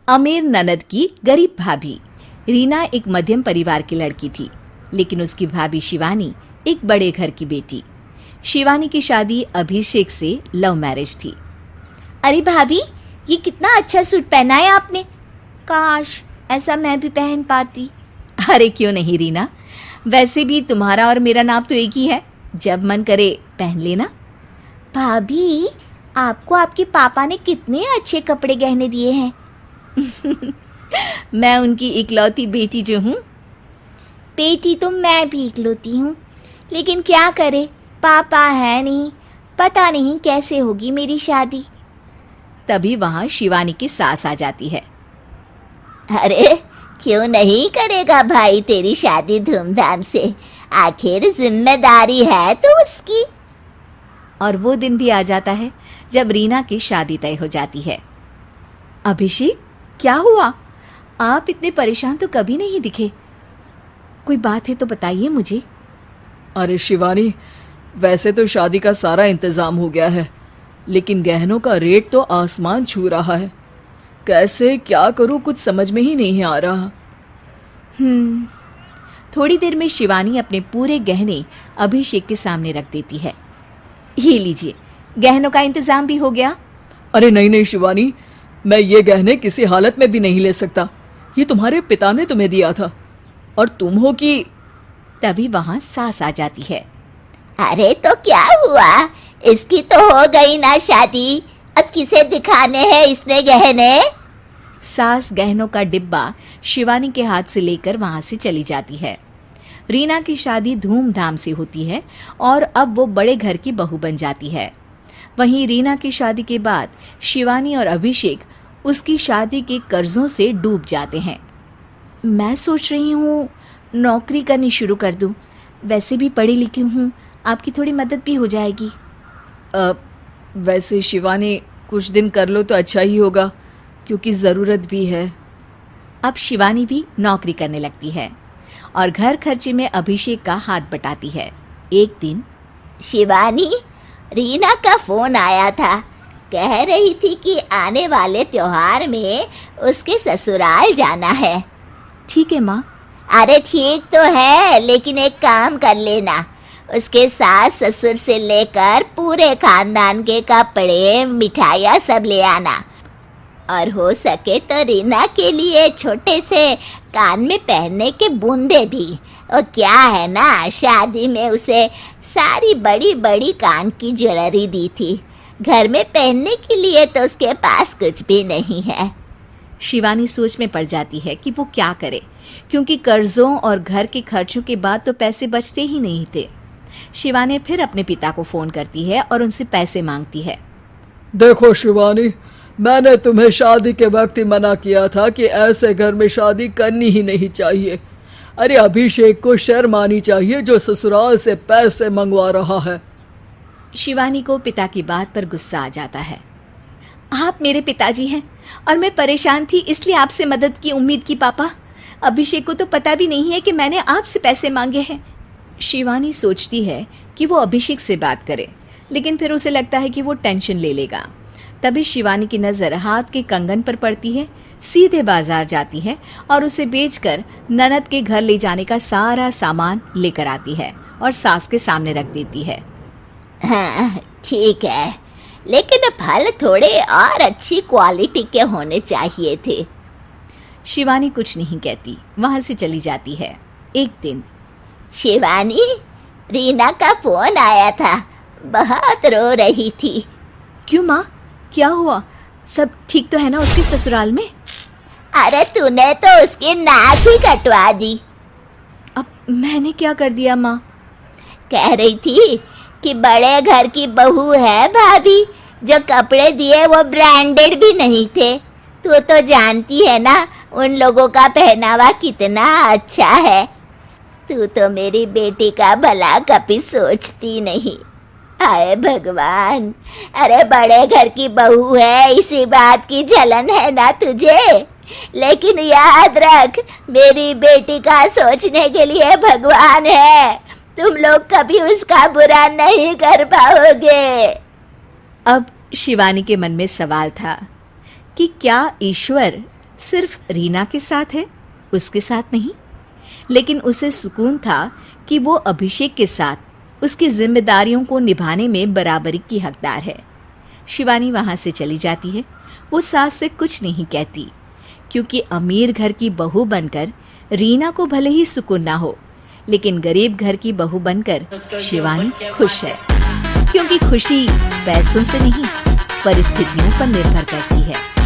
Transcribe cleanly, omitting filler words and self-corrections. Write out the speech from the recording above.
अमीर ननद की गरीब भाभी। रीना एक मध्यम परिवार की लड़की थी, लेकिन उसकी भाभी शिवानी एक बड़े घर की बेटी। शिवानी की शादी अभिषेक से लव मैरिज थी। अरे भाभी, ये कितना अच्छा सूट पहना है आपने। काश ऐसा मैं भी पहन पाती। अरे क्यों नहीं रीना, वैसे भी तुम्हारा और मेरा नाप तो एक ही है, जब मन करे पहन लेना। भाभी, आपको आपके पापा ने कितने अच्छे कपड़े गहने दिए हैं। मैं उनकी इकलौती बेटी जो हूँ। बेटी तो मैं भी इकलौती हूँ, लेकिन क्या करे, पापा है नहीं, पता नहीं कैसे होगी मेरी शादी। तभी वहाँ शिवानी की सास आ जाती है। अरे क्यों नहीं करेगा भाई तेरी शादी धूमधाम से, आखिर जिम्मेदारी है तो उसकी। और वो दिन भी आ जाता है जब रीना की शादी तय हो जाती है। अभिषेक, क्या हुआ? आप इतने परेशान तो कभी नहीं दिखे, कोई बात है तो बताइए मुझे। अरे शिवानी, वैसे तो शादी का सारा इंतजाम हो गया है, लेकिन गहनों का रेट तो आसमान छू रहा है। कैसे क्या करूं, कुछ समझ में ही नहीं आ रहा। थोड़ी देर में शिवानी अपने पूरे गहने अभिषेक के सामने रख देती है। ये लीजिए, गहनों का इंतजाम भी हो गया। अरे नहीं नहीं शिवानी, मैं ये गहने किसी हालत में भी नहीं ले सकता। ये तुम्हारे पिता ने तुम्हें दिया था, और तुम हो कि। तभी वहां सास आ जाती है। अरे तो क्या हुआ, इसकी तो हो गई ना शादी, अब किसे दिखाने हैं इसने गहने। सास गहनों का डिब्बा शिवानी के हाथ से लेकर वहां से चली जाती है। रीना की शादी धूमधाम से होती है और अब वो बड़े घर की बहू बन जाती है। वहीं रीना की शादी के बाद शिवानी और अभिषेक उसकी शादी के कर्जों से डूब जाते हैं। मैं सोच रही हूँ नौकरी करनी शुरू कर दूँ, वैसे भी पढ़ी लिखी हूँ, आपकी थोड़ी मदद भी हो जाएगी। वैसे शिवानी, कुछ दिन कर लो तो अच्छा ही होगा, क्योंकि ज़रूरत भी है। अब शिवानी भी नौकरी करने लगती है और घर खर्चे में अभिषेक का हाथ बटाती है। एक दिन शिवानी, रीना का फोन आया था, कह रही थी कि आने वाले त्योहार में उसके ससुराल जाना है। ठीक है माँ। अरे ठीक तो है, लेकिन एक काम कर लेना, उसके सास ससुर से लेकर पूरे खानदान के कपड़े मिठाइयाँ सब ले आना, और हो सके तो रीना के लिए छोटे से कान में पहनने के बूंदे भी। और क्या है ना, शादी में उसे सारी बड़ी बड़ी कान की ज्वेलरी दी थी, घर में पहनने के लिए तो उसके पास कुछ भी नहीं है। शिवानी सोच में पड़ जाती है कि वो क्या करे, क्योंकि कर्जों और घर के खर्चों के बाद तो पैसे बचते ही नहीं थे। शिवानी फिर अपने पिता को फोन करती है और उनसे पैसे मांगती है। देखो शिवानी, मैंने तुम्हें शादी के वक्त ही मना किया था कि ऐसे घर में शादी करनी ही नहीं चाहिए। अरे अभिषेक को शर्म आनी चाहिए जो ससुराल से पैसे मंगवा रहा है। शिवानी को पिता की बात पर गुस्सा आ जाता है। आप मेरे पिताजी हैं और मैं परेशान थी, इसलिए आपसे मदद की उम्मीद की पापा। अभिषेक को तो पता भी नहीं है कि मैंने आपसे पैसे मांगे हैं। शिवानी सोचती है कि वो अभिषेक से बात करे, लेकिन फिर उसे लगता है कि वो टेंशन ले लेगा। तभी शिवानी की नज़र हाथ के कंगन पर पड़ती है, सीधे बाजार जाती है और उसे बेचकर ननद के घर ले जाने का सारा सामान लेकर आती है और सास के सामने रख देती है। हाँ ठीक है, लेकिन फल थोड़े और अच्छी क्वालिटी के होने चाहिए थे। शिवानी कुछ नहीं कहती, वहां से चली जाती है। एक दिन शिवानी, रीना का फोन आया था, बहुत रो रही थी। क्यों माँ, क्या हुआ? सब ठीक तो है ना उसके ससुराल में? अरे तूने तो उसकी नाक ही कटवा दी। अब मैंने क्या कर दिया माँ? कह रही थी कि बड़े घर की बहू है भाभी, जो कपड़े दिए वो ब्रांडेड भी नहीं थे। तू तो जानती है ना उन लोगों का पहनावा कितना अच्छा है। तू तो मेरी बेटी का भला कभी सोचती नहीं। हाय भगवान, अरे बड़े घर की बहू है, इसी बात की जलन है ना तुझे, लेकिन याद रख मेरी बेटी का सोचने के लिए भगवान है, तुम लोग कभी उसका बुरा नहीं कर पाओगे। अब शिवानी के मन में सवाल था कि क्या ईश्वर सिर्फ रीना के साथ है, उसके साथ नहीं। लेकिन उसे सुकून था कि वो अभिषेक के साथ उसकी जिम्मेदारियों को निभाने में बराबरी की हकदार है। शिवानी वहां से चली जाती है। वो सास से कुछ नहीं कहती, क्योंकि अमीर घर की बहू बनकर रीना को भले ही सुकून ना हो, लेकिन गरीब घर की बहू बनकर शिवानी खुश है। क्योंकि खुशी पैसों से नहीं, परिस्थितियों पर निर्भर करती है।